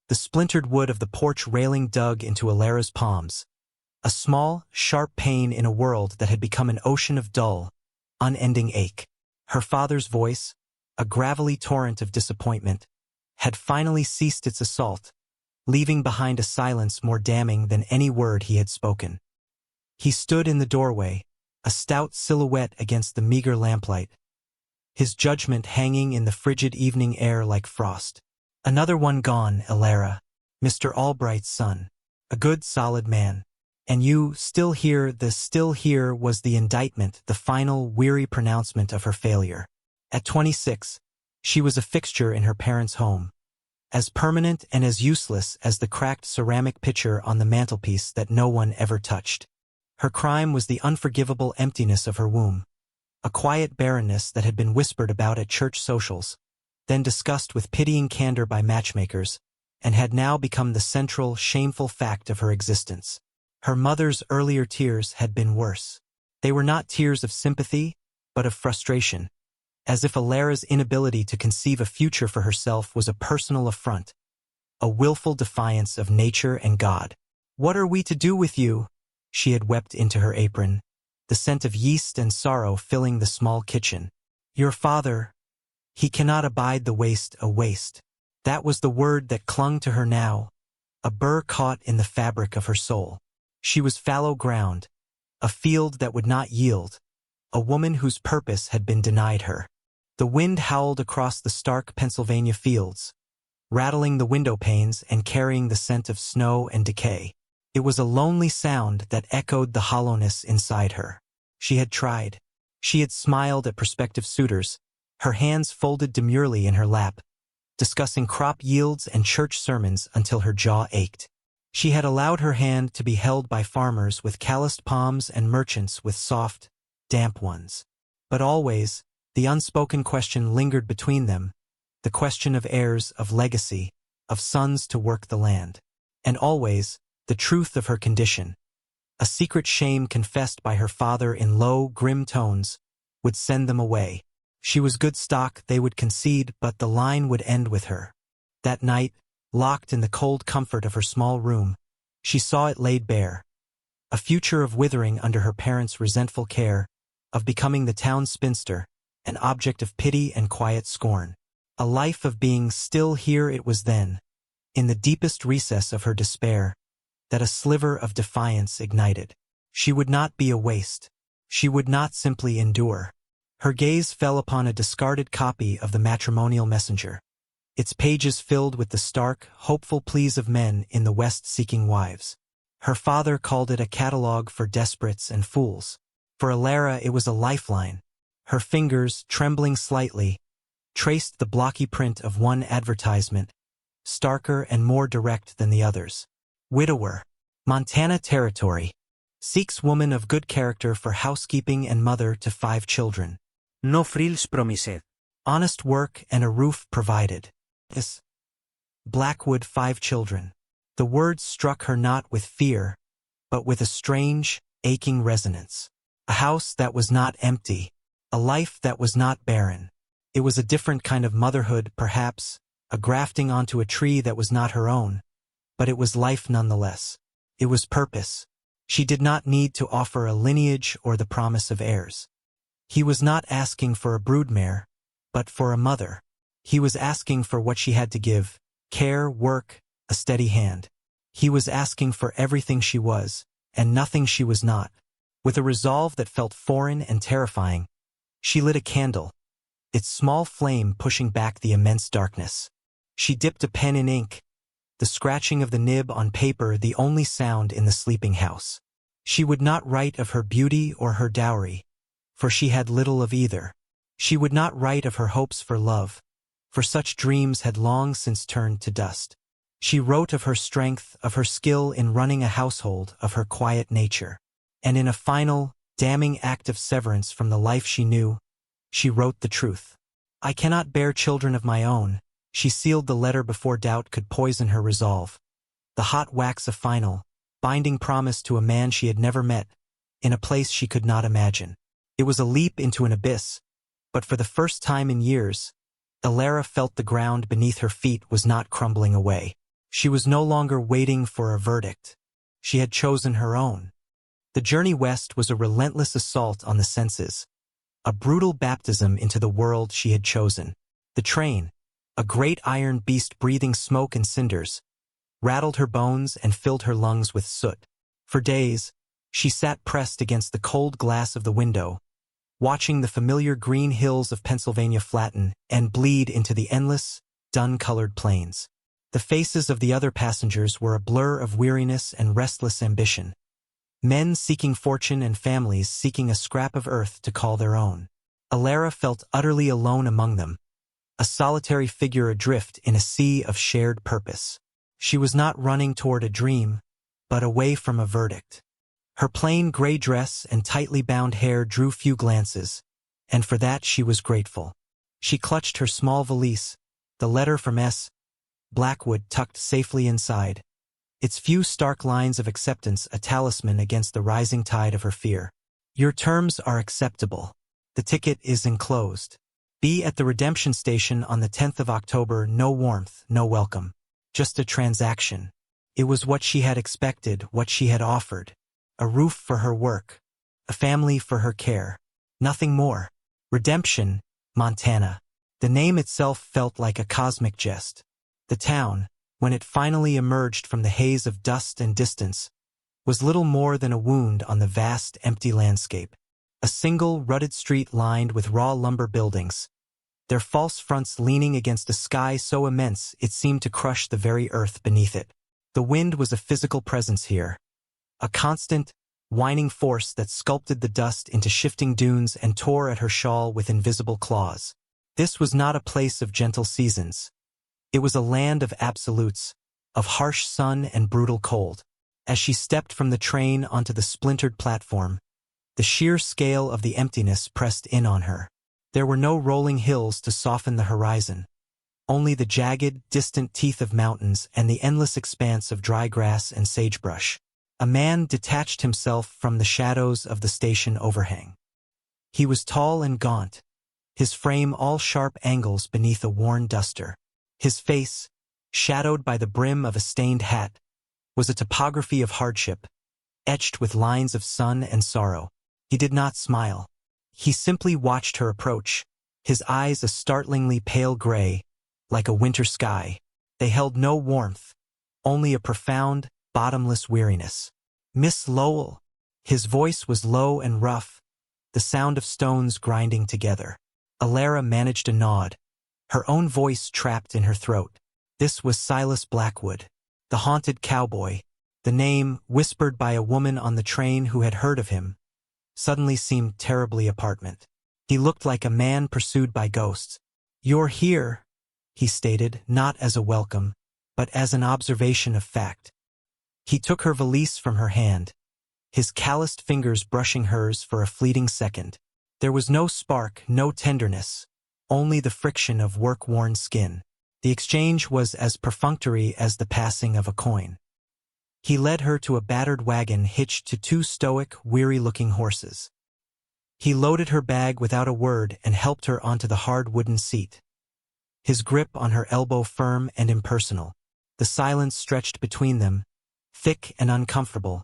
The splintered wood of the porch railing dug into Alara's palms. A small, sharp pain in a world that had become an ocean of dull, unending ache. Her father's voice, a gravelly torrent of disappointment, had finally ceased its assault, leaving behind a silence more damning than any word he had spoken. He stood in the doorway, a stout silhouette against the meager lamplight, his judgment hanging in the frigid evening air like frost. Another one gone, Alara, Mr. Albright's son. A good, solid man. And you, still here, the still here was the indictment, the final, weary pronouncement of her failure. At 26, she was a fixture in her parents' home, as permanent and as useless as the cracked ceramic pitcher on the mantelpiece that no one ever touched. Her crime was the unforgivable emptiness of her womb, a quiet barrenness that had been whispered about at church socials, then discussed with pitying candor by matchmakers, and had now become the central, shameful fact of her existence. Her mother's earlier tears had been worse. They were not tears of sympathy, but of frustration, as if Alara's inability to conceive a future for herself was a personal affront, a willful defiance of nature and God. "What are we to do with you?" she had wept into her apron, the scent of yeast and sorrow filling the small kitchen. "Your father, he cannot abide the waste, a waste." That was the word that clung to her now, a burr caught in the fabric of her soul. She was fallow ground, a field that would not yield, a woman whose purpose had been denied her. The wind howled across the stark Pennsylvania fields, rattling the window panes and carrying the scent of snow and decay. It was a lonely sound that echoed the hollowness inside her. She had tried. She had smiled at prospective suitors, her hands folded demurely in her lap, discussing crop yields and church sermons until her jaw ached. She had allowed her hand to be held by farmers with calloused palms and merchants with soft, damp ones. But always, the unspoken question lingered between them, the question of heirs, of legacy, of sons to work the land. And always, the truth of her condition, a secret shame confessed by her father in low, grim tones, would send them away. She was good stock, they would concede, but the line would end with her. That night, locked in the cold comfort of her small room, she saw it laid bare. A future of withering under her parents' resentful care, of becoming the town spinster, an object of pity and quiet scorn. A life of being still here it was then, in the deepest recess of her despair, that a sliver of defiance ignited. She would not be a waste. She would not simply endure. Her gaze fell upon a discarded copy of the Matrimonial Messenger, its pages filled with the stark, hopeful pleas of men in the West seeking wives. Her father called it a catalogue for desperates and fools. For Alara it was a lifeline. Her fingers, trembling slightly, traced the blocky print of one advertisement, starker and more direct than the others. Widower. Montana Territory. Seeks woman of good character for housekeeping and mother to 5 children. No frills promised. Honest work and a roof provided. Yes. Blackwood 5 children. The words struck her not with fear, but with a strange, aching resonance. A house that was not empty. A life that was not barren. It was a different kind of motherhood, perhaps, a grafting onto a tree that was not her own, but it was life nonetheless. It was purpose. She did not need to offer a lineage or the promise of heirs. He was not asking for a broodmare, but for a mother. He was asking for what she had to give, care, work, a steady hand. He was asking for everything she was, and nothing she was not. With a resolve that felt foreign and terrifying, she lit a candle, its small flame pushing back the immense darkness. She dipped a pen in ink, the scratching of the nib on paper the only sound in the sleeping house. She would not write of her beauty or her dowry, for she had little of either. She would not write of her hopes for love, for such dreams had long since turned to dust. She wrote of her strength, of her skill in running a household, of her quiet nature. And in a final, damning act of severance from the life she knew, she wrote the truth. I cannot bear children of my own. She sealed the letter before doubt could poison her resolve. The hot wax a final, binding promise to a man she had never met, in a place she could not imagine. It was a leap into an abyss, but for the first time in years, Alara felt the ground beneath her feet was not crumbling away. She was no longer waiting for a verdict. She had chosen her own. The journey west was a relentless assault on the senses, a brutal baptism into the world she had chosen. The train, a great iron beast breathing smoke and cinders, rattled her bones and filled her lungs with soot. For days, she sat pressed against the cold glass of the window, watching the familiar green hills of Pennsylvania flatten and bleed into the endless, dun-colored plains. The faces of the other passengers were a blur of weariness and restless ambition. Men seeking fortune and families seeking a scrap of earth to call their own. Alara felt utterly alone among them, a solitary figure adrift in a sea of shared purpose. She was not running toward a dream, but away from a verdict. Her plain gray dress and tightly bound hair drew few glances, and for that she was grateful. She clutched her small valise, the letter from S. Blackwood tucked safely inside, its few stark lines of acceptance a talisman against the rising tide of her fear. Your terms are acceptable. The ticket is enclosed. Be at the redemption station on the 10th of October. No warmth, no welcome. Just a transaction. It was what she had expected, what she had offered. A roof for her work. A family for her care. Nothing more. Redemption, Montana. The name itself felt like a cosmic jest. The town, when it finally emerged from the haze of dust and distance, was little more than a wound on the vast, empty landscape. A single, rutted street lined with raw lumber buildings, their false fronts leaning against a sky so immense it seemed to crush the very earth beneath it. The wind was a physical presence here, a constant, whining force that sculpted the dust into shifting dunes and tore at her shawl with invisible claws. This was not a place of gentle seasons. It was a land of absolutes, of harsh sun and brutal cold. As she stepped from the train onto the splintered platform, the sheer scale of the emptiness pressed in on her. There were no rolling hills to soften the horizon, only the jagged, distant teeth of mountains and the endless expanse of dry grass and sagebrush. A man detached himself from the shadows of the station overhang. He was tall and gaunt, his frame all sharp angles beneath a worn duster. His face, shadowed by the brim of a stained hat, was a topography of hardship, etched with lines of sun and sorrow. He did not smile. He simply watched her approach, his eyes a startlingly pale gray, like a winter sky. They held no warmth, only a profound, bottomless weariness. "Miss Lowell." His voice was low and rough, the sound of stones grinding together. Alara managed a nod, her own voice trapped in her throat. This was Silas Blackwood, the haunted cowboy. The name, whispered by a woman on the train who had heard of him, suddenly seemed terribly apartment. He looked like a man pursued by ghosts. "You're here," he stated, not as a welcome, but as an observation of fact. He took her valise from her hand, his calloused fingers brushing hers for a fleeting second. There was no spark, no tenderness, only the friction of work-worn skin. The exchange was as perfunctory as the passing of a coin. He led her to a battered wagon hitched to two stoic, weary-looking horses. He loaded her bag without a word and helped her onto the hard wooden seat, his grip on her elbow firm and impersonal. The silence stretched between them, thick and uncomfortable,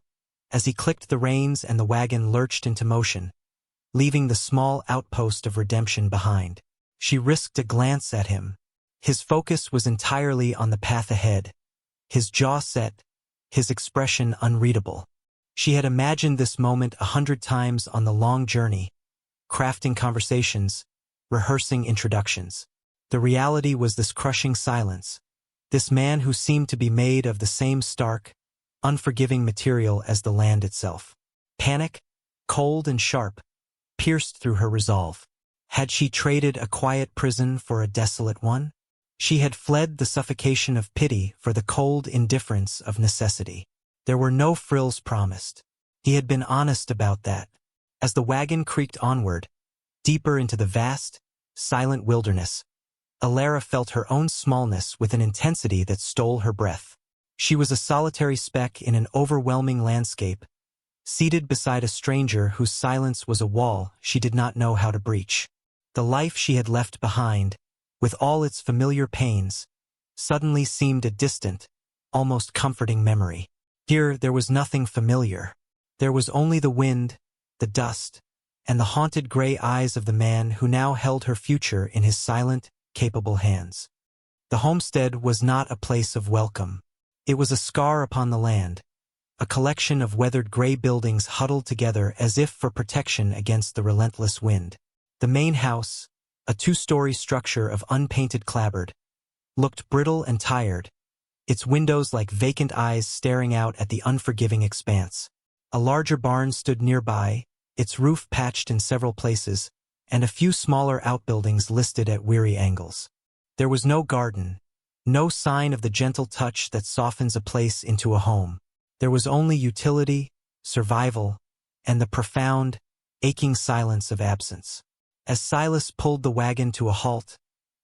as he clicked the reins and the wagon lurched into motion, leaving the small outpost of redemption behind. She risked a glance at him. His focus was entirely on the path ahead, his jaw set, his expression unreadable. She had imagined this moment 100 times on the long journey, crafting conversations, rehearsing introductions. The reality was this crushing silence, this man who seemed to be made of the same stark, unforgiving material as the land itself. Panic, cold and sharp, pierced through her resolve. Had she traded a quiet prison for a desolate one? She had fled the suffocation of pity for the cold indifference of necessity. There were no frills promised. He had been honest about that. As the wagon creaked onward, deeper into the vast, silent wilderness, Alara felt her own smallness with an intensity that stole her breath. She was a solitary speck in an overwhelming landscape, seated beside a stranger whose silence was a wall she did not know how to breach. The life she had left behind, with all its familiar pains, suddenly seemed a distant, almost comforting memory. Here there was nothing familiar. There was only the wind, the dust, and the haunted gray eyes of the man who now held her future in his silent, capable hands. The homestead was not a place of welcome. It was a scar upon the land, a collection of weathered gray buildings huddled together as if for protection against the relentless wind. The main house, a two-story structure of unpainted clapboard, looked brittle and tired, its windows like vacant eyes staring out at the unforgiving expanse. A larger barn stood nearby, its roof patched in several places, and a few smaller outbuildings listed at weary angles. There was no garden, no sign of the gentle touch that softens a place into a home. There was only utility, survival, and the profound, aching silence of absence. As Silas pulled the wagon to a halt,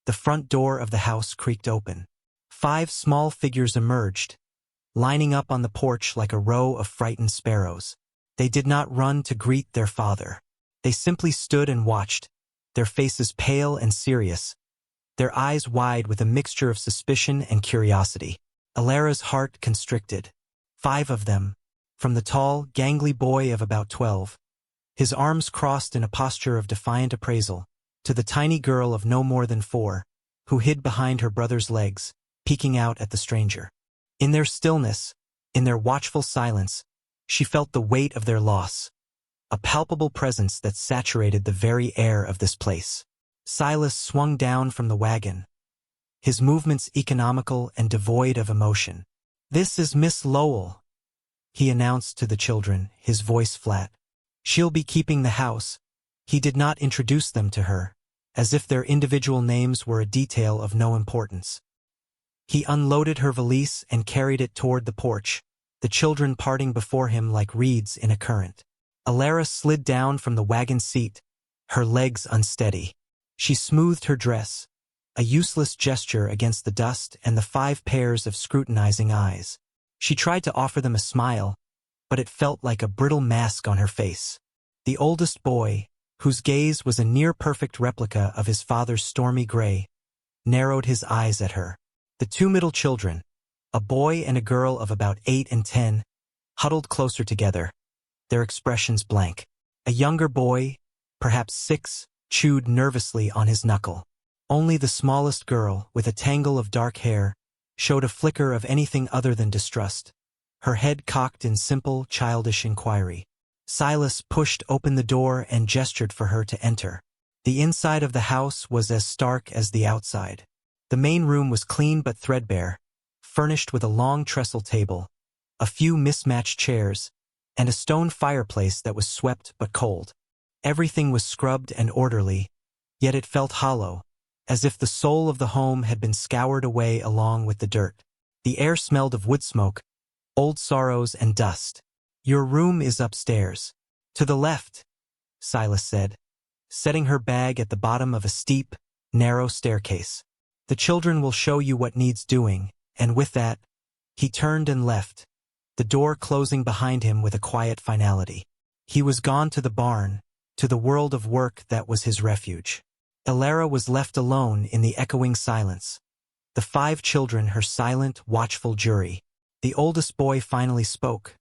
the front door of the house creaked open. 5 small figures emerged, lining up on the porch like a row of frightened sparrows. They did not run to greet their father. They simply stood and watched, their faces pale and serious, their eyes wide with a mixture of suspicion and curiosity. Alara's heart constricted. 5 of them, from the tall, gangly boy of about 12, his arms crossed in a posture of defiant appraisal, to the tiny girl of no more than 4, who hid behind her brother's legs, peeking out at the stranger. In their stillness, in their watchful silence, she felt the weight of their loss, a palpable presence that saturated the very air of this place. Silas swung down from the wagon, his movements economical and devoid of emotion. "This is Miss Lowell," he announced to the children, his voice flat. "She'll be keeping the house." He did not introduce them to her, as if their individual names were a detail of no importance. He unloaded her valise and carried it toward the porch, the children parting before him like reeds in a current. Alara slid down from the wagon seat, her legs unsteady. She smoothed her dress, a useless gesture against the dust and the 5 pairs of scrutinizing eyes. She tried to offer them a smile, but it felt like a brittle mask on her face. The oldest boy, whose gaze was a near-perfect replica of his father's stormy gray, narrowed his eyes at her. The 2 middle children, a boy and a girl of about 8 and 10, huddled closer together, their expressions blank. A younger boy, perhaps 6, chewed nervously on his knuckle. Only the smallest girl, with a tangle of dark hair, showed a flicker of anything other than distrust, her head cocked in simple, childish inquiry. Silas pushed open the door and gestured for her to enter. The inside of the house was as stark as the outside. The main room was clean but threadbare, furnished with a long trestle table, a few mismatched chairs, and a stone fireplace that was swept but cold. Everything was scrubbed and orderly, yet it felt hollow, as if the soul of the home had been scoured away along with the dirt. The air smelled of wood smoke, old sorrows and dust. "Your room is upstairs. To the left," Silas said, setting her bag at the bottom of a steep, narrow staircase. "The children will show you what needs doing," and with that, he turned and left, the door closing behind him with a quiet finality. He was gone to the barn, to the world of work that was his refuge. Alara was left alone in the echoing silence, the 5 children her silent, watchful jury. The oldest boy finally spoke,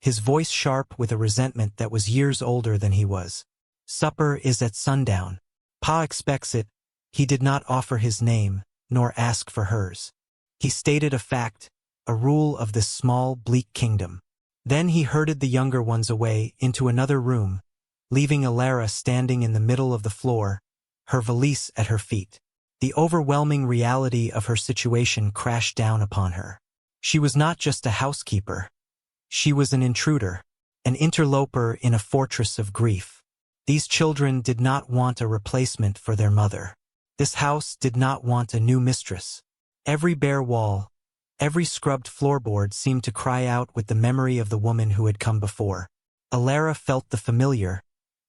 his voice sharp with a resentment that was years older than he was. "Supper is at sundown. Pa expects it." He did not offer his name, nor ask for hers. He stated a fact, a rule of this small, bleak kingdom. Then he herded the younger ones away into another room, leaving Alara standing in the middle of the floor, her valise at her feet. The overwhelming reality of her situation crashed down upon her. She was not just a housekeeper. She was an intruder, an interloper in a fortress of grief. These children did not want a replacement for their mother. This house did not want a new mistress. Every bare wall, every scrubbed floorboard seemed to cry out with the memory of the woman who had come before. Alara felt the familiar,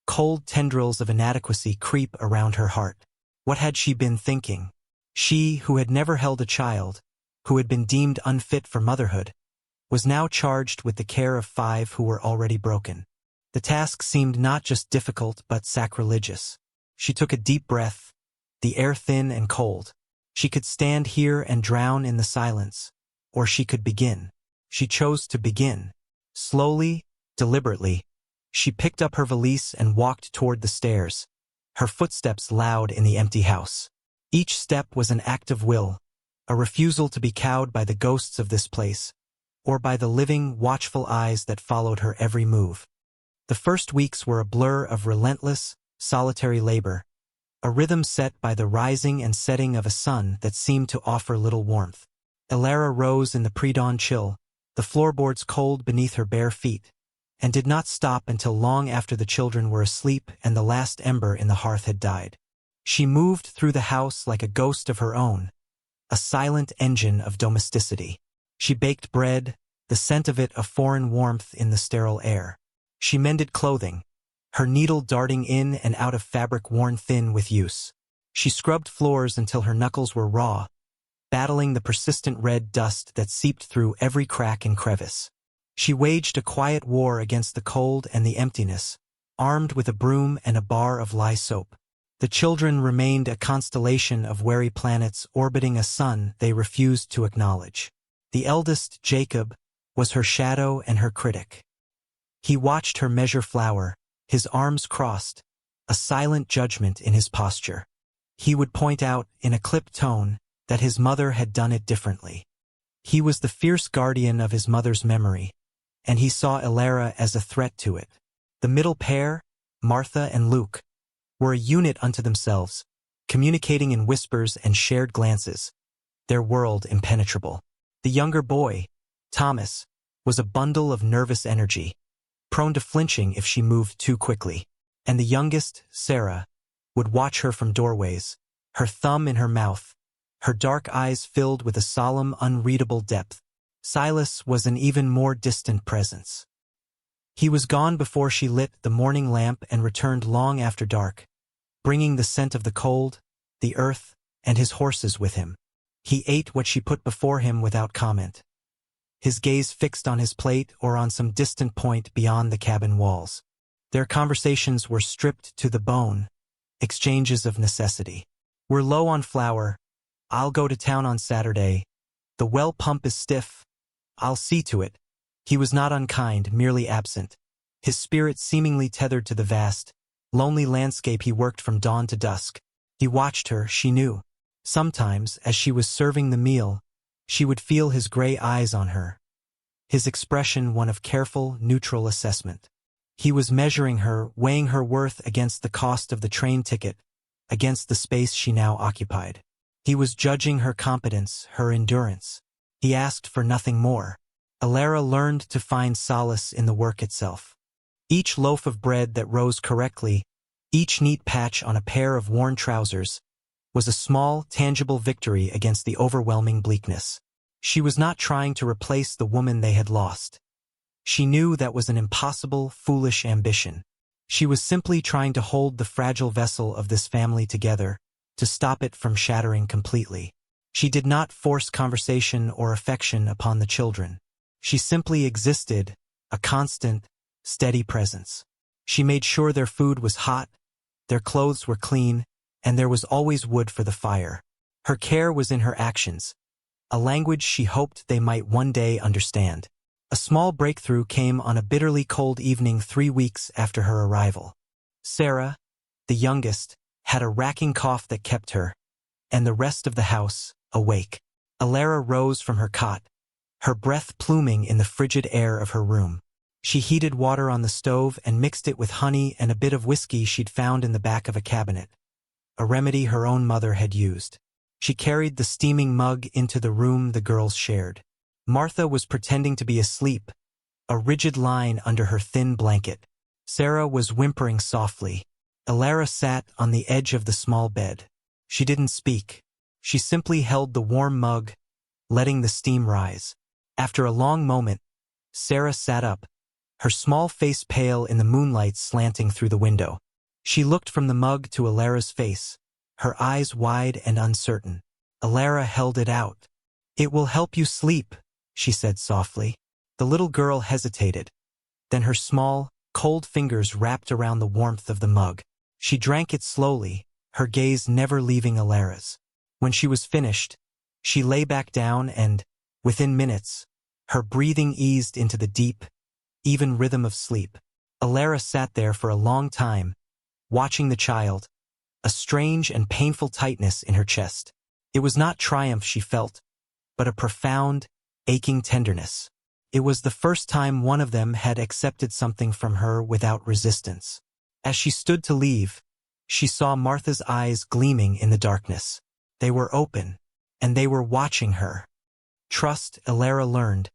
cold tendrils of inadequacy creep around her heart. What had she been thinking? She, who had never held a child, who had been deemed unfit for motherhood, was now charged with the care of 5 who were already broken. The task seemed not just difficult but sacrilegious. She took a deep breath, the air thin and cold. She could stand here and drown in the silence, or she could begin. She chose to begin. Slowly, deliberately, she picked up her valise and walked toward the stairs, her footsteps loud in the empty house. Each step was an act of will, a refusal to be cowed by the ghosts of this place, or by the living, watchful eyes that followed her every move. The first weeks were a blur of relentless, solitary labor, a rhythm set by the rising and setting of a sun that seemed to offer little warmth. Elara rose in the pre-dawn chill, the floorboards cold beneath her bare feet, and did not stop until long after the children were asleep and the last ember in the hearth had died. She moved through the house like a ghost of her own, a silent engine of domesticity. She baked bread, the scent of it a foreign warmth in the sterile air. She mended clothing, her needle darting in and out of fabric worn thin with use. She scrubbed floors until her knuckles were raw, battling the persistent red dust that seeped through every crack and crevice. She waged a quiet war against the cold and the emptiness, armed with a broom and a bar of lye soap. The children remained a constellation of wary planets orbiting a sun they refused to acknowledge. The eldest, Jacob, was her shadow and her critic. He watched her measure flour, his arms crossed, a silent judgment in his posture. He would point out, in a clipped tone, that his mother had done it differently. He was the fierce guardian of his mother's memory, and he saw Elara as a threat to it. The middle pair, Martha and Luke, were a unit unto themselves, communicating in whispers and shared glances, their world impenetrable. The younger boy, Thomas, was a bundle of nervous energy, prone to flinching if she moved too quickly, and the youngest, Sarah, would watch her from doorways, her thumb in her mouth, her dark eyes filled with a solemn, unreadable depth. Silas was an even more distant presence. He was gone before she lit the morning lamp and returned long after dark, bringing the scent of the cold, the earth, and his horses with him. He ate what she put before him without comment, his gaze fixed on his plate or on some distant point beyond the cabin walls. Their conversations were stripped to the bone, exchanges of necessity. "We're low on flour. I'll go to town on Saturday. The well pump is stiff. I'll see to it." He was not unkind, merely absent, his spirit seemingly tethered to the vast, lonely landscape he worked from dawn to dusk. He watched her, she knew. Sometimes, as she was serving the meal, she would feel his gray eyes on her, his expression one of careful, neutral assessment. He was measuring her, weighing her worth against the cost of the train ticket, against the space she now occupied. He was judging her competence, her endurance. He asked for nothing more. Elara learned to find solace in the work itself. Each loaf of bread that rose correctly, each neat patch on a pair of worn trousers, was a small, tangible victory against the overwhelming bleakness. She was not trying to replace the woman they had lost. She knew that was an impossible, foolish ambition. She was simply trying to hold the fragile vessel of this family together, to stop it from shattering completely. She did not force conversation or affection upon the children. She simply existed, a constant, steady presence. She made sure their food was hot, their clothes were clean, and there was always wood for the fire. Her care was in her actions, a language she hoped they might one day understand. A small breakthrough came on a bitterly cold evening 3 weeks after her arrival. Sarah, the youngest, had a racking cough that kept her, and the rest of the house, awake. Elara rose from her cot, her breath pluming in the frigid air of her room. She heated water on the stove and mixed it with honey and a bit of whiskey she'd found in the back of a cabinet, a remedy her own mother had used. She carried the steaming mug into the room the girls shared. Martha was pretending to be asleep, a rigid line under her thin blanket. Sarah was whimpering softly. Elara sat on the edge of the small bed. She didn't speak. She simply held the warm mug, letting the steam rise. After a long moment, Sarah sat up, her small face pale in the moonlight slanting through the window. She looked from the mug to Elara's face, her eyes wide and uncertain. Elara held it out. "It will help you sleep," she said softly. The little girl hesitated. Then her small, cold fingers wrapped around the warmth of the mug. She drank it slowly, her gaze never leaving Elara's. When she was finished, she lay back down and, Within minutes, her breathing eased into the deep, even rhythm of sleep. Alara sat there for a long time, watching the child, a strange and painful tightness in her chest. It was not triumph she felt, but a profound, aching tenderness. It was the first time one of them had accepted something from her without resistance. As she stood to leave, she saw Martha's eyes gleaming in the darkness. They were open, and they were watching her. Trust, Alara learned,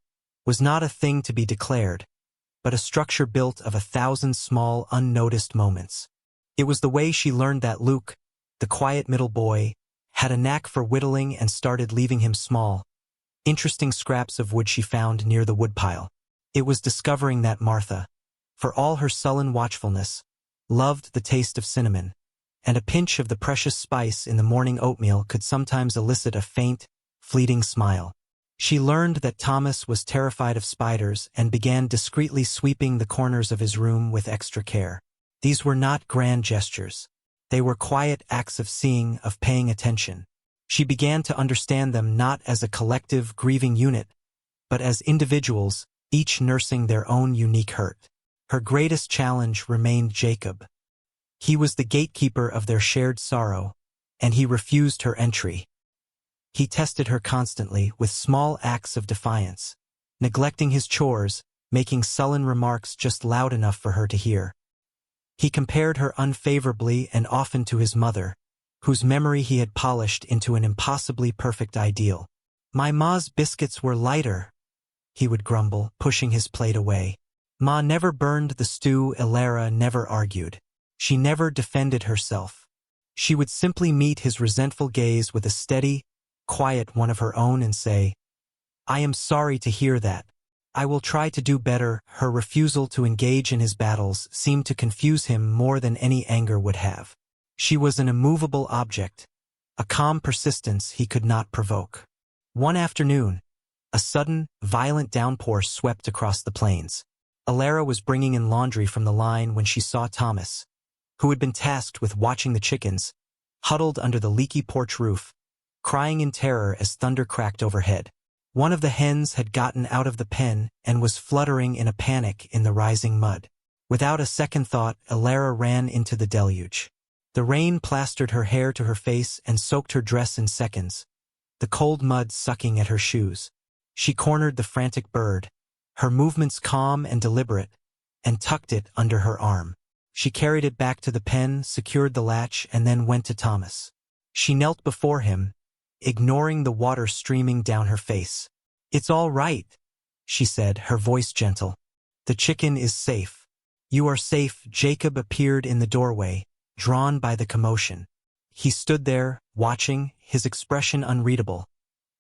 was not a thing to be declared, but a structure built of 1,000 small, unnoticed moments. It was the way she learned that Luke, the quiet middle boy, had a knack for whittling and started leaving him small, interesting scraps of wood she found near the woodpile. It was discovering that Martha, for all her sullen watchfulness, loved the taste of cinnamon, and a pinch of the precious spice in the morning oatmeal could sometimes elicit a faint, fleeting smile. She learned that Thomas was terrified of spiders and began discreetly sweeping the corners of his room with extra care. These were not grand gestures. They were quiet acts of seeing, of paying attention. She began to understand them not as a collective, grieving unit, but as individuals, each nursing their own unique hurt. Her greatest challenge remained Jacob. He was the gatekeeper of their shared sorrow, and he refused her entry. He tested her constantly with small acts of defiance, neglecting his chores, making sullen remarks just loud enough for her to hear. He compared her unfavorably and often to his mother, whose memory he had polished into an impossibly perfect ideal. "My ma's biscuits were lighter," he would grumble, pushing his plate away. Ma never burned the stew. Alara never argued. She never defended herself. She would simply meet his resentful gaze with a steady, quiet one of her own and say, "I am sorry to hear that. I will try to do better." Her refusal to engage in his battles seemed to confuse him more than any anger would have. She was an immovable object, a calm persistence he could not provoke. One afternoon, a sudden, violent downpour swept across the plains. Alara was bringing in laundry from the line when she saw Thomas, who had been tasked with watching the chickens, huddled under the leaky porch roof, crying in terror as thunder cracked overhead. One of the hens had gotten out of the pen and was fluttering in a panic in the rising mud. Without a second thought, Alara ran into the deluge. The rain plastered her hair to her face and soaked her dress in seconds, the cold mud sucking at her shoes. She cornered the frantic bird, her movements calm and deliberate, and tucked it under her arm. She carried it back to the pen, secured the latch, and then went to Thomas. She knelt before him, ignoring the water streaming down her face. "It's all right," she said, her voice gentle. "The chicken is safe." "You are safe." Jacob appeared in the doorway, drawn by the commotion. He stood there, watching, his expression unreadable,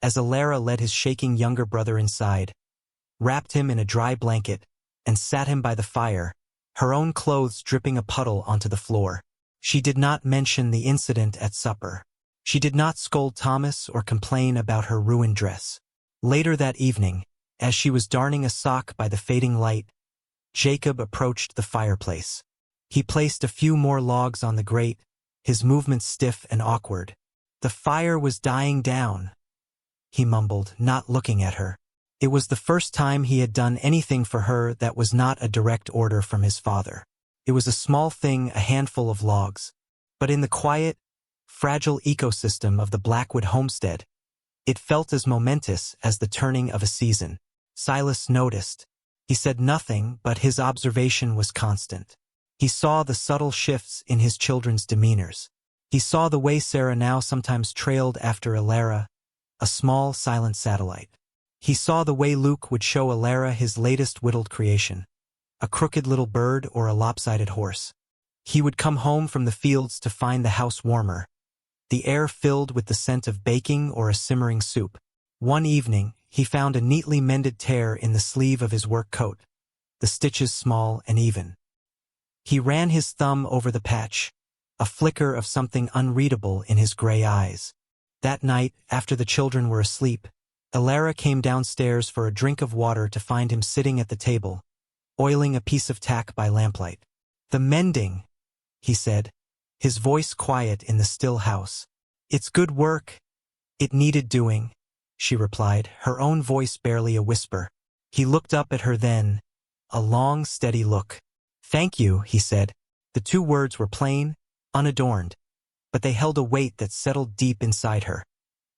as Alara led his shaking younger brother inside, wrapped him in a dry blanket, and sat him by the fire, her own clothes dripping a puddle onto the floor. She did not mention the incident at supper. She did not scold Thomas or complain about her ruined dress. Later that evening, as she was darning a sock by the fading light, Jacob approached the fireplace. He placed a few more logs on the grate, his movements stiff and awkward. "The fire was dying down," he mumbled, not looking at her. It was the first time he had done anything for her that was not a direct order from his father. It was a small thing, a handful of logs. But in the quiet, fragile ecosystem of the Blackwood homestead, it felt as momentous as the turning of a season. Silas noticed. He said nothing, but his observation was constant. He saw the subtle shifts in his children's demeanors. He saw the way Sarah now sometimes trailed after Alara, a small, silent satellite. He saw the way Luke would show Alara his latest whittled creation, a crooked little bird or a lopsided horse. He would come home from the fields to find the house warmer, the air filled with the scent of baking or a simmering soup. One evening, he found a neatly mended tear in the sleeve of his work coat, the stitches small and even. He ran his thumb over the patch, a flicker of something unreadable in his gray eyes. That night, after the children were asleep, Alara came downstairs for a drink of water to find him sitting at the table, oiling a piece of tack by lamplight. "The mending," he said, his voice quiet in the still house. "It's good work. It needed doing." she replied, her own voice barely a whisper. He looked up at her then, a long, steady look. "Thank you," he said. The two words were plain, unadorned, but they held a weight that settled deep inside her.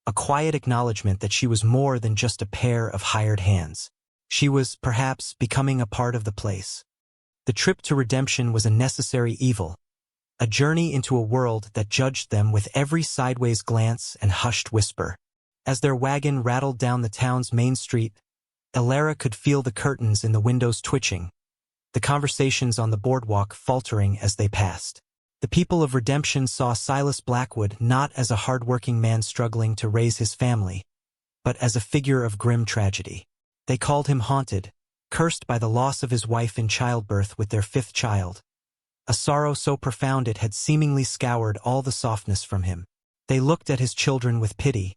A quiet acknowledgement that she was more than just a pair of hired hands. She was, perhaps, becoming a part of the place. The trip to redemption was a necessary evil, a journey into a world that judged them with every sideways glance and hushed whisper. As their wagon rattled down the town's main street, Elara could feel the curtains in the windows twitching, the conversations on the boardwalk faltering as they passed. The people of Redemption saw Silas Blackwood not as a hard-working man struggling to raise his family, but as a figure of grim tragedy. They called him haunted, cursed by the loss of his wife in childbirth with their fifth child, a sorrow so profound it had seemingly scoured all the softness from him. They looked at his children with pity,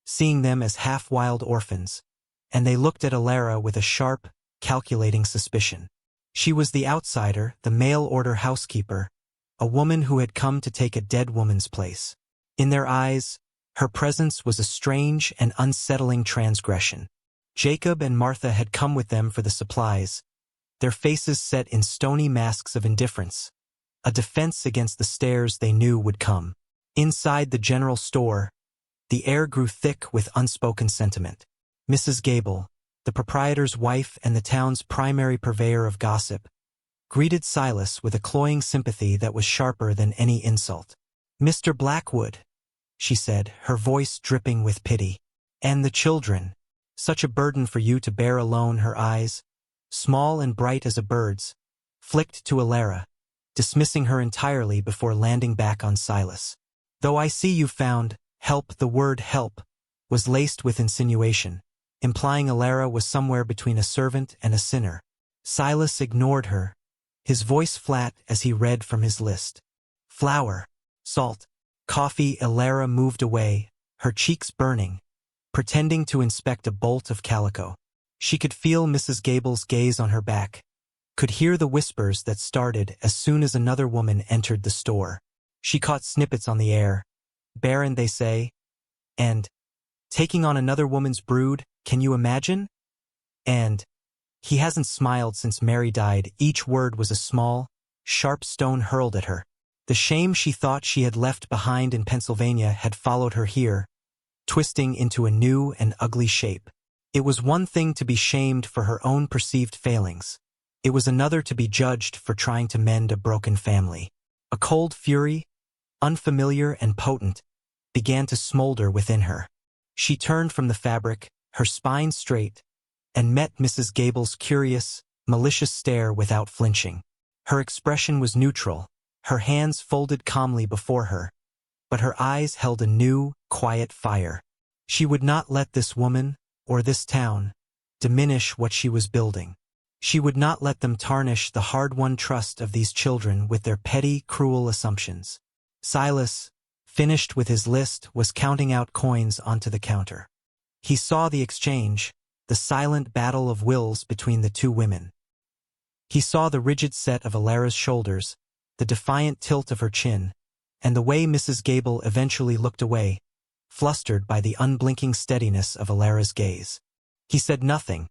seeing them as half-wild orphans, and they looked at Elara with a sharp, calculating suspicion. She was the outsider, the mail-order housekeeper, a woman who had come to take a dead woman's place. In their eyes, her presence was a strange and unsettling transgression. Jacob and Martha had come with them for the supplies, their faces set in stony masks of indifference, a defense against the stares they knew would come. Inside the general store, the air grew thick with unspoken sentiment. Mrs. Gable, the proprietor's wife and the town's primary purveyor of gossip, greeted Silas with a cloying sympathy that was sharper than any insult. "Mr. Blackwood," she said, her voice dripping with pity. "And the children. Such a burden for you to bear alone." Her eyes, small and bright as a bird's, flicked to Elara, dismissing her entirely before landing back on Silas. "Though I see you found help." The word help was laced with insinuation, implying Elara was somewhere between a servant and a sinner. Silas ignored her, his voice flat as he read from his list. "Flour, salt, coffee." Elara moved away, her cheeks burning, pretending to inspect a bolt of calico. She could feel Mrs. Gable's gaze on her back, could hear the whispers that started as soon as another woman entered the store. She caught snippets on the air. "Barren, they say," and "taking on another woman's brood, can you imagine?" and "he hasn't smiled since Mary died." Each word was a small, sharp stone hurled at her. The shame she thought she had left behind in Pennsylvania had followed her here, twisting into a new and ugly shape. It was one thing to be shamed for her own perceived failings. It was another to be judged for trying to mend a broken family. A cold fury, unfamiliar and potent, began to smolder within her. She turned from the fabric, her spine straight, and met Mrs. Gable's curious, malicious stare without flinching. Her expression was neutral, her hands folded calmly before her, but her eyes held a new, quiet fire. She would not let this woman, or this town, diminish what she was building. She would not let them tarnish the hard-won trust of these children with their petty, cruel assumptions. Silas, finished with his list, was counting out coins onto the counter. He saw the exchange, the silent battle of wills between the two women. He saw the rigid set of Elara's shoulders, the defiant tilt of her chin, and the way Mrs. Gable eventually looked away, flustered by the unblinking steadiness of Elara's gaze. He said nothing,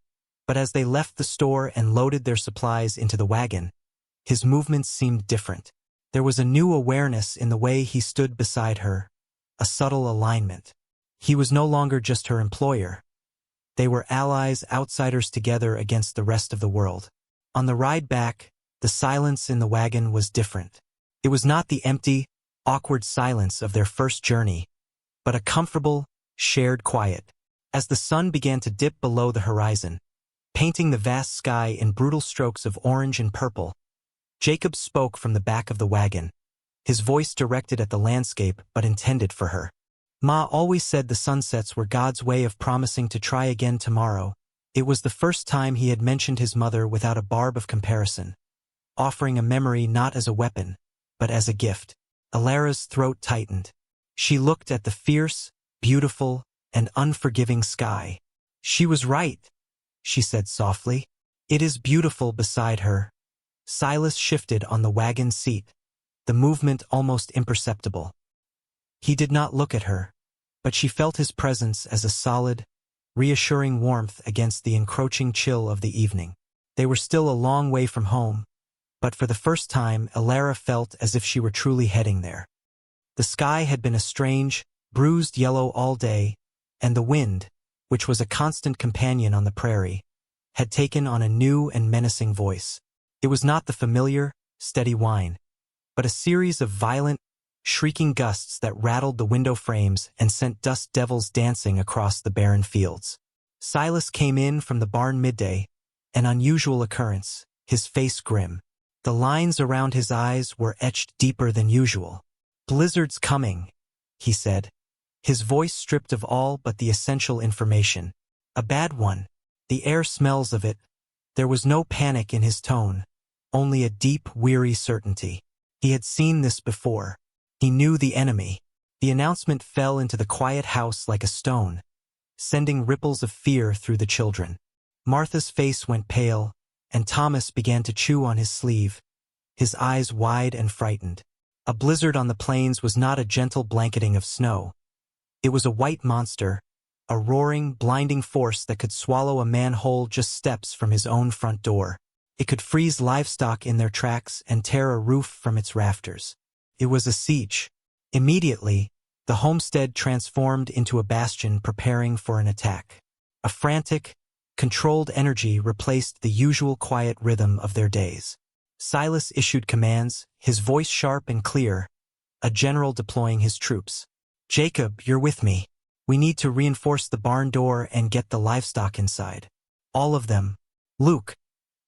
but as they left the store and loaded their supplies into the wagon, his movements seemed different. There was a new awareness in the way he stood beside her, a subtle alignment. He was no longer just her employer. They were allies, outsiders together against the rest of the world. On the ride back, the silence in the wagon was different. It was not the empty, awkward silence of their first journey, but a comfortable, shared quiet. As the sun began to dip below the horizon, painting the vast sky in brutal strokes of orange and purple, Jacob spoke from the back of the wagon, his voice directed at the landscape but intended for her. "Ma always said the sunsets were God's way of promising to try again tomorrow." It was the first time he had mentioned his mother without a barb of comparison, offering a memory not as a weapon, but as a gift. Elara's throat tightened. She looked at the fierce, beautiful, and unforgiving sky. "She was right," she said softly. "It is beautiful beside her." Silas shifted on the wagon seat, the movement almost imperceptible. He did not look at her, but she felt his presence as a solid, reassuring warmth against the encroaching chill of the evening. They were still a long way from home, but for the first time Alara felt as if she were truly heading there. The sky had been a strange, bruised yellow all day, and the wind, which was a constant companion on the prairie, had taken on a new and menacing voice. It was not the familiar, steady whine, but a series of violent, shrieking gusts that rattled the window frames and sent dust devils dancing across the barren fields. Silas came in from the barn midday, an unusual occurrence, his face grim. The lines around his eyes were etched deeper than usual. "Blizzard's coming," he said, his voice stripped of all but the essential information. "A bad one. The air smells of it." There was no panic in his tone, only a deep, weary certainty. He had seen this before. He knew the enemy. The announcement fell into the quiet house like a stone, sending ripples of fear through the children. Martha's face went pale, and Thomas began to chew on his sleeve, his eyes wide and frightened. A blizzard on the plains was not a gentle blanketing of snow. It was a white monster, a roaring, blinding force that could swallow a man whole just steps from his own front door. It could freeze livestock in their tracks and tear a roof from its rafters. It was a siege. Immediately, the homestead transformed into a bastion preparing for an attack. A frantic, controlled energy replaced the usual quiet rhythm of their days. Silas issued commands, his voice sharp and clear, a general deploying his troops. "Jacob, you're with me. We need to reinforce the barn door and get the livestock inside. All of them. Luke,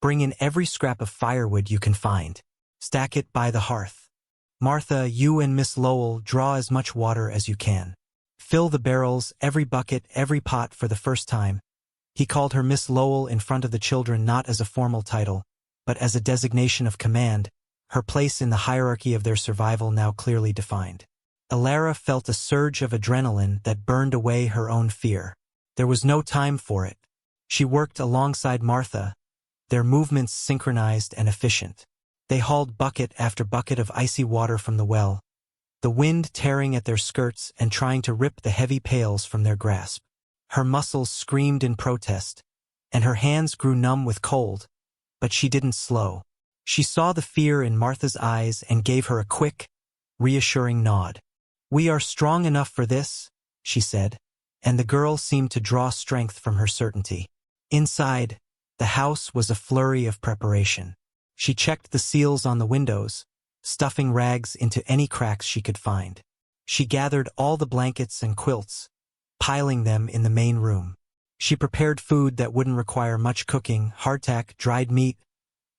bring in every scrap of firewood you can find. Stack it by the hearth. Martha, you and Miss Lowell draw as much water as you can. Fill the barrels, every bucket, every pot for the first time." He called her Miss Lowell in front of the children not as a formal title, but as a designation of command, her place in the hierarchy of their survival now clearly defined. Alara felt a surge of adrenaline that burned away her own fear. There was no time for it. She worked alongside Martha, their movements synchronized and efficient. They hauled bucket after bucket of icy water from the well, the wind tearing at their skirts and trying to rip the heavy pails from their grasp. Her muscles screamed in protest, and her hands grew numb with cold, but she didn't slow. She saw the fear in Martha's eyes and gave her a quick, reassuring nod. "We are strong enough for this," she said, and the girl seemed to draw strength from her certainty. Inside, the house was a flurry of preparation. She checked the seals on the windows, stuffing rags into any cracks she could find. She gathered all the blankets and quilts, piling them in the main room. She prepared food that wouldn't require much cooking, hardtack, dried meat,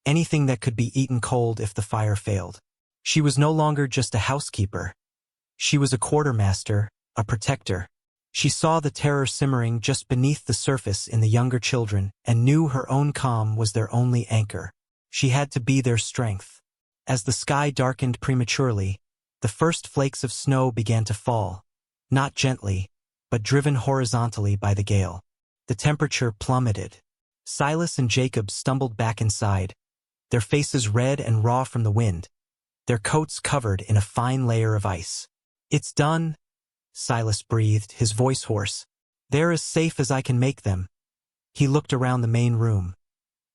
anything that could be eaten cold if the fire failed. She was no longer just a housekeeper. She was a quartermaster, a protector. She saw the terror simmering just beneath the surface in the younger children and knew her own calm was their only anchor. She had to be their strength. As the sky darkened prematurely, the first flakes of snow began to fall, not gently, but driven horizontally by the gale. The temperature plummeted. Silas and Jacob stumbled back inside, their faces red and raw from the wind, their coats covered in a fine layer of ice. "It's done," Silas breathed, his voice hoarse. "They're as safe as I can make them." He looked around the main room,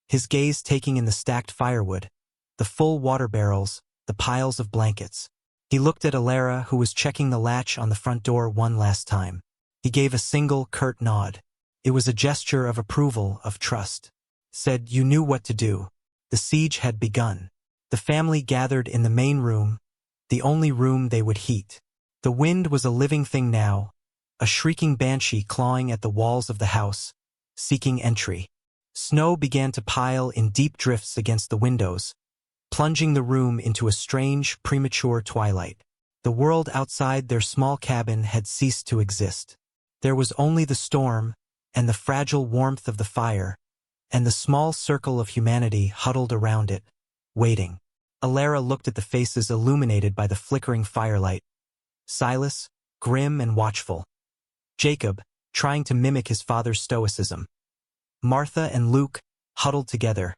his gaze taking in the stacked firewood, the full water barrels, the piles of blankets. He looked at Alara, who was checking the latch on the front door one last time. He gave a single, curt nod. It was a gesture of approval, of trust. Said, "You knew what to do." The siege had begun. The family gathered in the main room, the only room they would heat. The wind was a living thing now, a shrieking banshee clawing at the walls of the house, seeking entry. Snow began to pile in deep drifts against the windows, plunging the room into a strange, premature twilight. The world outside their small cabin had ceased to exist. There was only the storm, and the fragile warmth of the fire, and the small circle of humanity huddled around it, waiting. Alara looked at the faces illuminated by the flickering firelight. Silas, grim and watchful. Jacob, trying to mimic his father's stoicism. Martha and Luke, huddled together.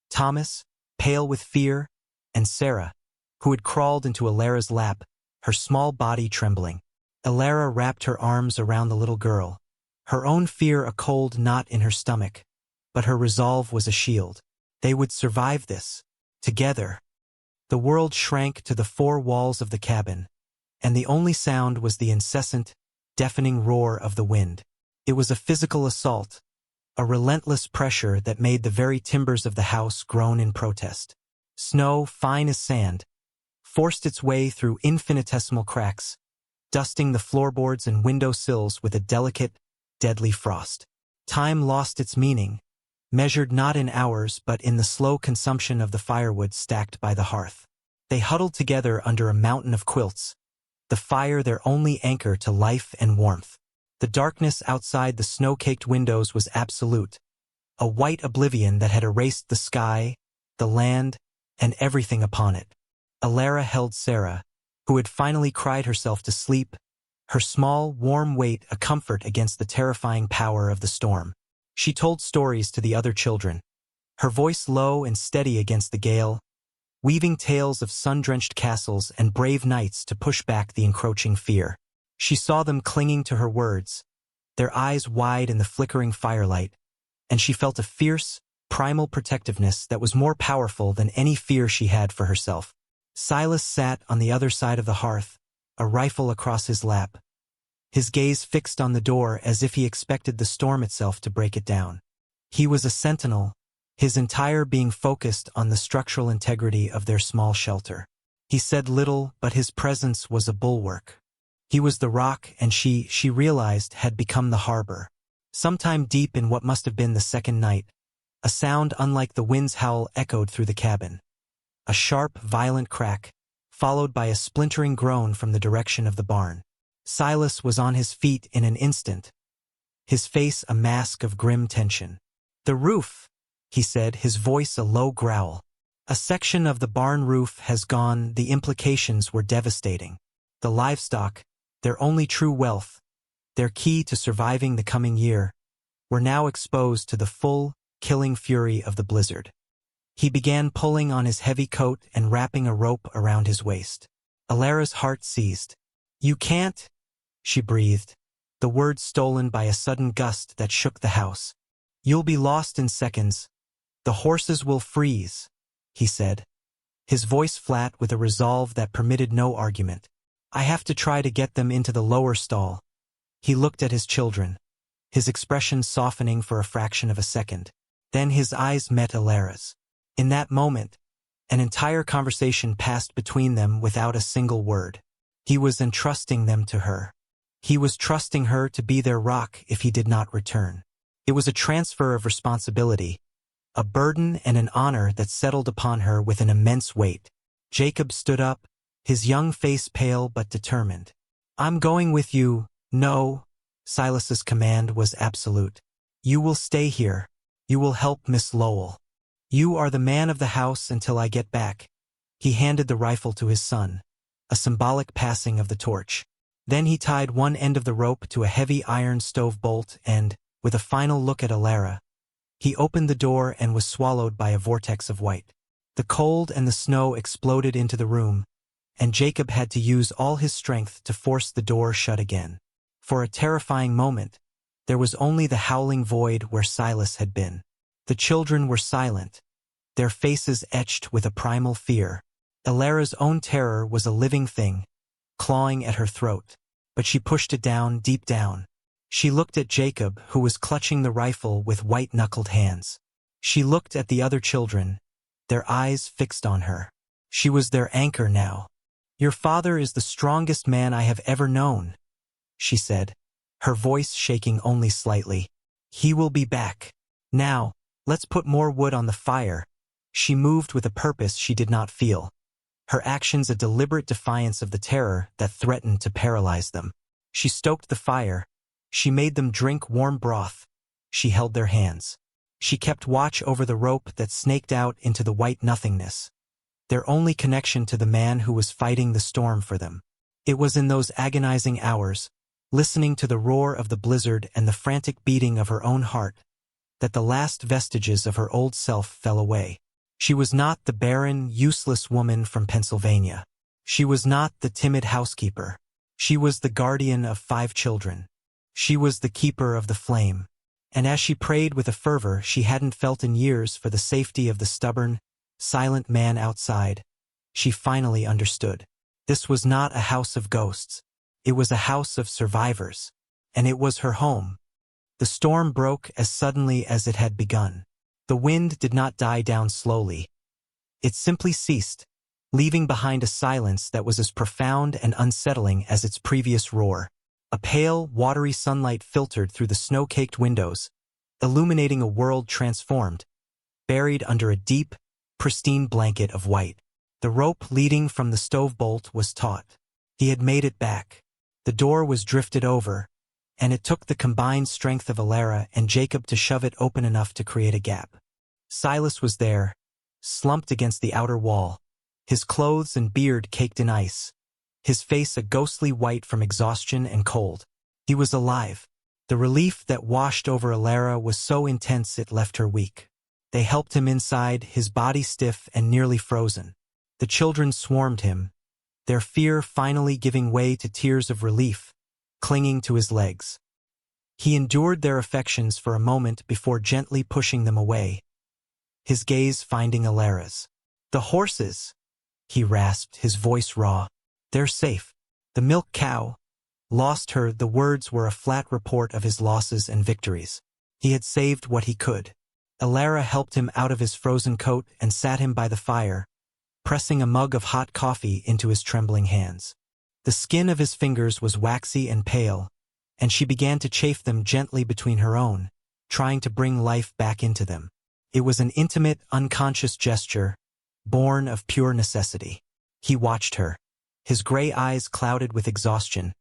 Thomas, pale with fear, and Sarah, who had crawled into Alara's lap, her small body trembling. Alara wrapped her arms around the little girl, Her own fear a cold knot in her stomach, but her resolve was a shield. They would survive this. Together. The world shrank to the four walls of the cabin, and the only sound was the incessant, deafening roar of the wind. It was a physical assault, a relentless pressure that made the very timbers of the house groan in protest. Snow, fine as sand, forced its way through infinitesimal cracks, dusting the floorboards and window sills with a delicate, deadly frost. Time lost its meaning, measured not in hours but in the slow consumption of the firewood stacked by the hearth. They huddled together under a mountain of quilts, the fire their only anchor to life and warmth. The darkness outside the snow-caked windows was absolute, a white oblivion that had erased the sky, the land, and everything upon it. Alara held Sarah, who had finally cried herself to sleep, her small, warm weight a comfort against the terrifying power of the storm. She told stories to the other children, her voice low and steady against the gale, weaving tales of sun-drenched castles and brave knights to push back the encroaching fear. She saw them clinging to her words, their eyes wide in the flickering firelight, and she felt a fierce, primal protectiveness that was more powerful than any fear she had for herself. Silas sat on the other side of the hearth, a rifle across his lap, his gaze fixed on the door as if he expected the storm itself to break it down. He was a sentinel, his entire being focused on the structural integrity of their small shelter. He said little, but his presence was a bulwark. He was the rock, and she realized, had become the harbor. Sometime deep in what must have been the second night, a sound unlike the wind's howl echoed through the cabin. A sharp, violent crack, followed by a splintering groan from the direction of the barn. Silas was on his feet in an instant, his face a mask of grim tension. "The roof," he said, his voice a low growl. "A section of the barn roof has gone." The implications were devastating. The livestock, their only true wealth, their key to surviving the coming year, were now exposed to the full, killing fury of the blizzard. He began pulling on his heavy coat and wrapping a rope around his waist. Alara's heart seized. "You can't," she breathed, the words stolen by a sudden gust that shook the house. "You'll be lost in seconds. The horses will freeze," he said, his voice flat with a resolve that permitted no argument. "I have to try to get them into the lower stall." He looked at his children, his expression softening for a fraction of a second. Then his eyes met Alara's. In that moment, an entire conversation passed between them without a single word. He was entrusting them to her. He was trusting her to be their rock if he did not return. It was a transfer of responsibility, a burden and an honor that settled upon her with an immense weight. Jacob stood up, his young face pale but determined. "I'm going with you." "No," Silas's command was absolute. "You will stay here. You will help Miss Lowell. You are the man of the house until I get back." He handed the rifle to his son, a symbolic passing of the torch. Then he tied one end of the rope to a heavy iron stove bolt and, with a final look at Alara, he opened the door and was swallowed by a vortex of white. The cold and the snow exploded into the room, and Jacob had to use all his strength to force the door shut again. For a terrifying moment, there was only the howling void where Silas had been. The children were silent, their faces etched with a primal fear. Alara's own terror was a living thing, clawing at her throat, but she pushed it down, deep down. She looked at Jacob, who was clutching the rifle with white-knuckled hands. She looked at the other children, their eyes fixed on her. She was their anchor now. "Your father is the strongest man I have ever known," she said, her voice shaking only slightly. "He will be back. Now, let's put more wood on the fire." She moved with a purpose she did not feel, her actions a deliberate defiance of the terror that threatened to paralyze them. She stoked the fire. She made them drink warm broth. She held their hands. She kept watch over the rope that snaked out into the white nothingness, their only connection to the man who was fighting the storm for them. It was in those agonizing hours, listening to the roar of the blizzard and the frantic beating of her own heart, that the last vestiges of her old self fell away. She was not the barren, useless woman from Pennsylvania. She was not the timid housekeeper. She was the guardian of 5 children. She was the keeper of the flame. And as she prayed with a fervor she hadn't felt in years for the safety of the stubborn, silent man outside, she finally understood. This was not a house of ghosts. It was a house of survivors. And it was her home. The storm broke as suddenly as it had begun. The wind did not die down slowly. It simply ceased, leaving behind a silence that was as profound and unsettling as its previous roar. A pale, watery sunlight filtered through the snow-caked windows, illuminating a world transformed, buried under a deep, pristine blanket of white. The rope leading from the stove bolt was taut. He had made it back. The door was drifted over, and it took the combined strength of Alara and Jacob to shove it open enough to create a gap. Silas was there, slumped against the outer wall, his clothes and beard caked in ice, his face a ghostly white from exhaustion and cold. He was alive. The relief that washed over Alara was so intense it left her weak. They helped him inside, his body stiff and nearly frozen. The children swarmed him, their fear finally giving way to tears of relief, clinging to his legs. He endured their affections for a moment before gently pushing them away, his gaze finding Alara's. "The horses," he rasped, his voice raw. "They're safe. The milk cow lost her." The words were a flat report of his losses and victories. He had saved what he could. Alara helped him out of his frozen coat and sat him by the fire, pressing a mug of hot coffee into his trembling hands. The skin of his fingers was waxy and pale, and she began to chafe them gently between her own, trying to bring life back into them. It was an intimate, unconscious gesture, born of pure necessity. He watched her, his gray eyes clouded with exhaustion,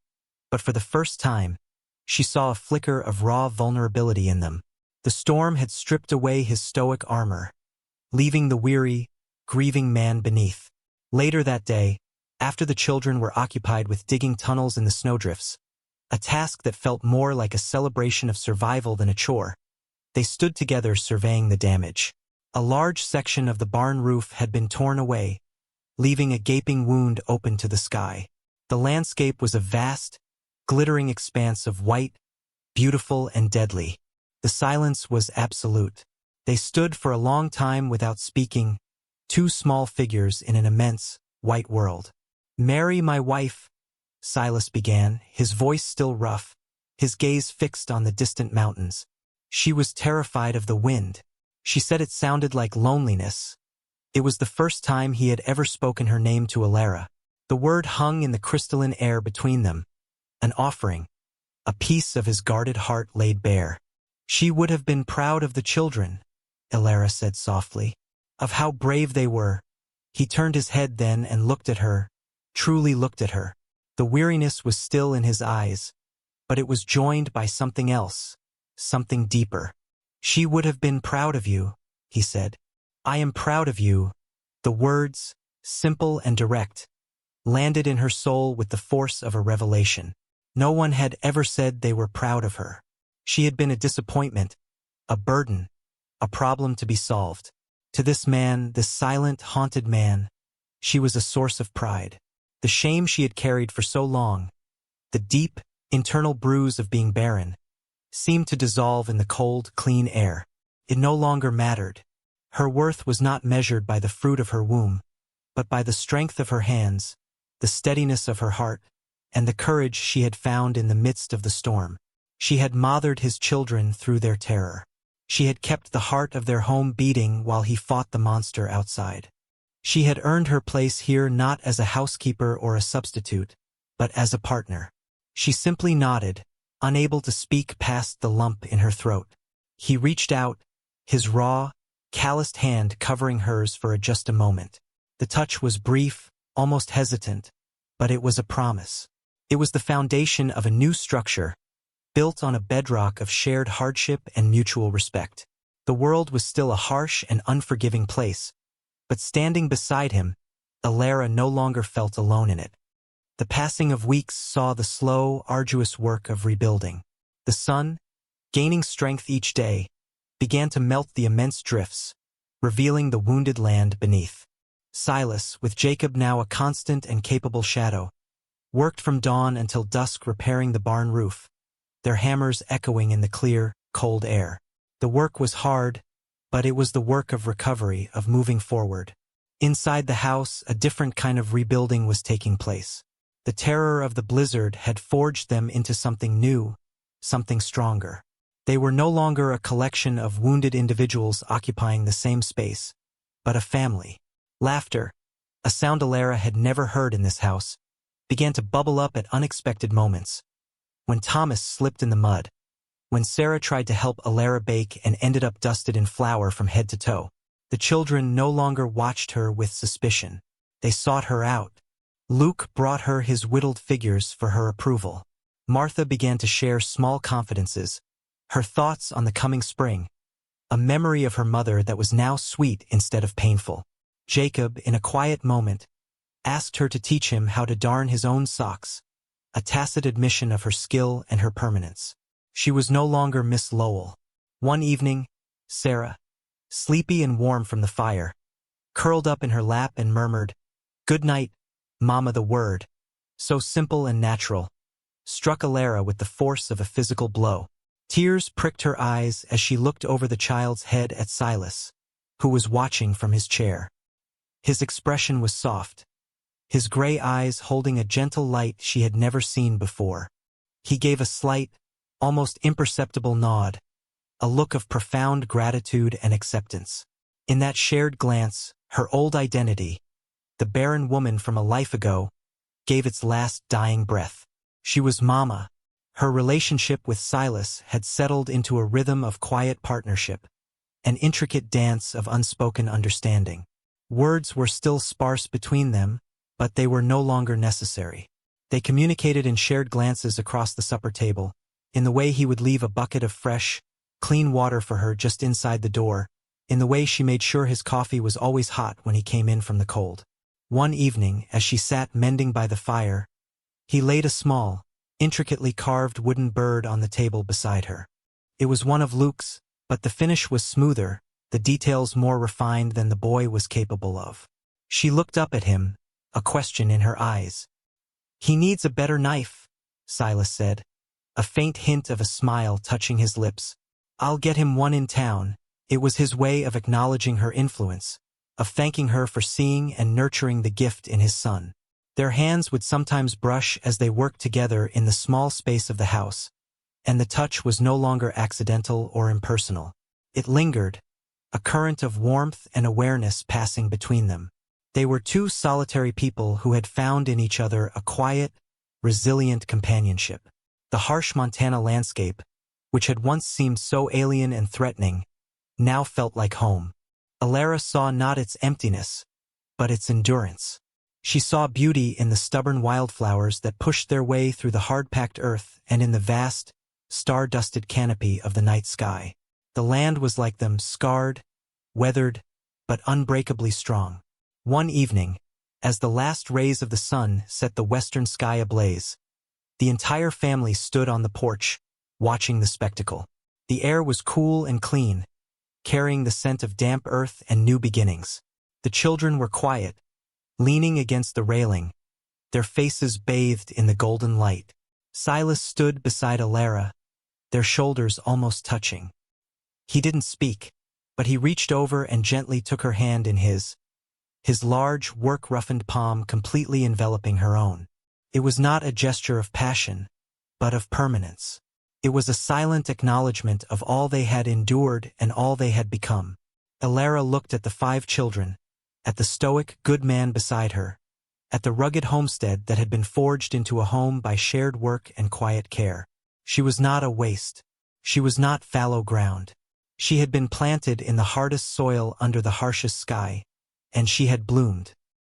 but for the first time, she saw a flicker of raw vulnerability in them. The storm had stripped away his stoic armor, leaving the weary, grieving man beneath. Later that day, after the children were occupied with digging tunnels in the snowdrifts, a task that felt more like a celebration of survival than a chore, they stood together surveying the damage. A large section of the barn roof had been torn away, leaving a gaping wound open to the sky. The landscape was a vast, glittering expanse of white, beautiful and deadly. The silence was absolute. They stood for a long time without speaking, two small figures in an immense, white world. "Mary, my wife," Silas began, his voice still rough, his gaze fixed on the distant mountains. She was terrified of the wind. She said it sounded like loneliness. It was the first time he had ever spoken her name to Alara. The word hung in the crystalline air between them, an offering, a piece of his guarded heart laid bare. "She would have been proud of the children," Alara said softly, "of how brave they were." He turned his head then and looked at her, truly looked at her. The weariness was still in his eyes, but it was joined by something else, something deeper. "She would have been proud of you," he said. "I am proud of you." The words, simple and direct, landed in her soul with the force of a revelation. No one had ever said they were proud of her. She had been a disappointment, a burden, a problem to be solved. To this man, this silent, haunted man, she was a source of pride. The shame she had carried for so long, the deep, internal bruise of being barren, seemed to dissolve in the cold, clean air. It no longer mattered. Her worth was not measured by the fruit of her womb, but by the strength of her hands, the steadiness of her heart, and the courage she had found in the midst of the storm. She had mothered his children through their terror. She had kept the heart of their home beating while he fought the monster outside. She had earned her place here not as a housekeeper or a substitute, but as a partner. She simply nodded, unable to speak past the lump in her throat. He reached out, his raw, calloused hand covering hers for just a moment. The touch was brief, almost hesitant, but it was a promise. It was the foundation of a new structure, built on a bedrock of shared hardship and mutual respect. The world was still a harsh and unforgiving place, but standing beside him, Alara no longer felt alone in it. The passing of weeks saw the slow, arduous work of rebuilding. The sun, gaining strength each day, began to melt the immense drifts, revealing the wounded land beneath. Silas, with Jacob now a constant and capable shadow, worked from dawn until dusk repairing the barn roof, their hammers echoing in the clear, cold air. The work was hard, but it was the work of recovery, of moving forward. Inside the house, a different kind of rebuilding was taking place. The terror of the blizzard had forged them into something new, something stronger. They were no longer a collection of wounded individuals occupying the same space, but a family. Laughter, a sound Alara had never heard in this house, began to bubble up at unexpected moments. When Thomas slipped in the mud, when Sarah tried to help Alara bake and ended up dusted in flour from head to toe, the children no longer watched her with suspicion. They sought her out. Luke brought her his whittled figures for her approval. Martha began to share small confidences, her thoughts on the coming spring, a memory of her mother that was now sweet instead of painful. Jacob, in a quiet moment, asked her to teach him how to darn his own socks, a tacit admission of her skill and her permanence. She was no longer Miss Lowell. One evening, Sarah, sleepy and warm from the fire, curled up in her lap and murmured, "Good night, Mama." The word, so simple and natural, struck Alara with the force of a physical blow. Tears pricked her eyes as she looked over the child's head at Silas, who was watching from his chair. His expression was soft, his gray eyes holding a gentle light she had never seen before. He gave a slight, almost imperceptible nod, a look of profound gratitude and acceptance. In that shared glance, her old identity, the barren woman from a life ago, gave its last dying breath. She was Mama. Her relationship with Silas had settled into a rhythm of quiet partnership, an intricate dance of unspoken understanding. Words were still sparse between them, but they were no longer necessary. They communicated in shared glances across the supper table, in the way he would leave a bucket of fresh, clean water for her just inside the door, in the way she made sure his coffee was always hot when he came in from the cold. One evening, as she sat mending by the fire, he laid a small, intricately carved wooden bird on the table beside her. It was one of Luke's, but the finish was smoother, the details more refined than the boy was capable of. She looked up at him, a question in her eyes. "He needs a better knife," Silas said, a faint hint of a smile touching his lips. "I'll get him one in town." It was his way of acknowledging her influence, of thanking her for seeing and nurturing the gift in his son. Their hands would sometimes brush as they worked together in the small space of the house, and the touch was no longer accidental or impersonal. It lingered, a current of warmth and awareness passing between them. They were two solitary people who had found in each other a quiet, resilient companionship. The harsh Montana landscape, which had once seemed so alien and threatening, now felt like home. Alara saw not its emptiness, but its endurance. She saw beauty in the stubborn wildflowers that pushed their way through the hard-packed earth and in the vast, star-dusted canopy of the night sky. The land was like them, scarred, weathered, but unbreakably strong. One evening, as the last rays of the sun set the western sky ablaze, the entire family stood on the porch, watching the spectacle. The air was cool and clean, carrying the scent of damp earth and new beginnings. The children were quiet, leaning against the railing, their faces bathed in the golden light. Silas stood beside Alara, their shoulders almost touching. He didn't speak, but he reached over and gently took her hand in his large, work-roughened palm completely enveloping her own. It was not a gesture of passion, but of permanence. It was a silent acknowledgement of all they had endured and all they had become. Alara looked at the 5 children, at the stoic, good man beside her, at the rugged homestead that had been forged into a home by shared work and quiet care. She was not a waste. She was not fallow ground. She had been planted in the hardest soil under the harshest sky, and she had bloomed.